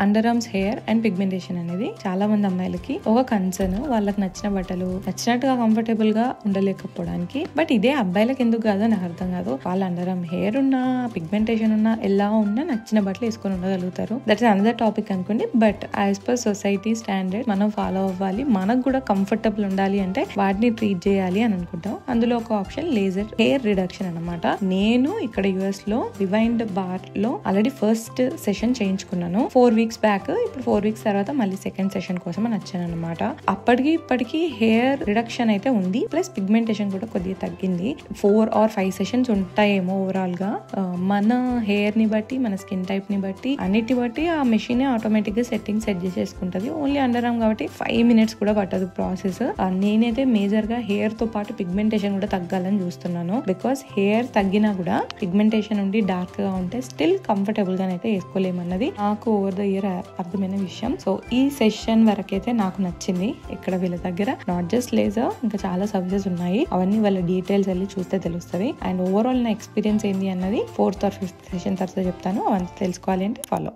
Under arms hair and pigmentation అనేది చాలా మంది అమ్మాయిలకి ఒక కన్సర్న్. వాళ్ళకి నచ్చిన బట్టలు నచ్చినట్టుగా కంఫర్టబుల్ గా ఉండలేకపోవడానికి. బట్ ఇదే అబ్బాయిలకు ఎందుకు కాదో నాకు అర్థం కాదు. వాళ్ళ అండర్ ఆర్మ్ హెయిర్ ఉన్నా పిగ్మెంటేషన్ ఉన్నా ఎలా ఉన్నా నచ్చిన బట్టలు వేసుకొని ఉండగలుగుతారు. దట్ ఇస్ అనదర్ టాపిక్ అనుకోండి. But as per society standard మనం ఫాలో అవ్వాలి. మనకు కూడా కంఫర్టబుల్ ఉండాలి అంటే వాటిని ట్రీట్ చేయాలి అని అనుకుంటాం. అందులో ఒక ఆప్షన్ లేజర్ హెయిర్ రిడక్షన్ అనమాట. నేను ఇక్కడ యుఎస్ లో రివైండ్ బార్ లో ఆల్రెడీ ఫస్ట్ సెషన్ చేయించుకున్నాను 4 weeks బ్యాక్. ఇప్పుడు 4 weeks తర్వాత మళ్ళీ సెకండ్ సెషన్ కోసం అని వచ్చాను అనమాట. అప్పటికి ఇప్పటికి హెయిర్ రిడక్షన్ అయితే ఉంది, ప్లస్ పిగ్మెంటేషన్ కూడా కొద్దిగా తగ్గింది. 4 or 5 సెషన్స్ ఉంటాయేమో ఓవరాల్ గా. మన హెయిర్ ని బట్టి మన స్కిన్ టైప్ ని బట్టి అన్నిటి బట్టి ఆ మెషిన్ ఆటోమేటిక్ గా సెట్ చేసేసుకుంటది. ఓన్లీ అండర్ ఆర్మ్ కాబట్టి 5 minutes కూడా పట్టదు ప్రాసెస్. నేనైతే మేజర్ గా హెయిర్ తో పాటు పిగ్మెంటేషన్ కూడా తగ్గాలని చూస్తున్నాను. బికాస్ హెయిర్ తగ్గినా కూడా పిగ్మెంటేషన్ ఉండి డార్క్ గా ఉంటే స్టిల్ కంఫర్టబుల్ గానైతే వేసుకోలేమన్నది నాకు ఓవర్ ద ఇయర్ అర్థమైన విషయం. సో ఈ సెషన్ వరకైతే నాకు నచ్చింది. ఇక్కడ వీళ్ళ దగ్గర నాట్ జస్ట్ లేజర్, ఇంకా చాలా సర్వీసెస్ ఉన్నాయి. అవన్నీ వాళ్ళ డీటెయిల్స్ వెళ్ళి చూస్తే తెలుస్తుంది. అండ్ ఓవరాల్ నా ఎక్స్పీరియన్స్ ఏంది అన్నది 4th or 5th సెషన్ తర్వాత చెప్తాను. అవన్నీ తెలుసుకోవాలి అంటే ఫాలో.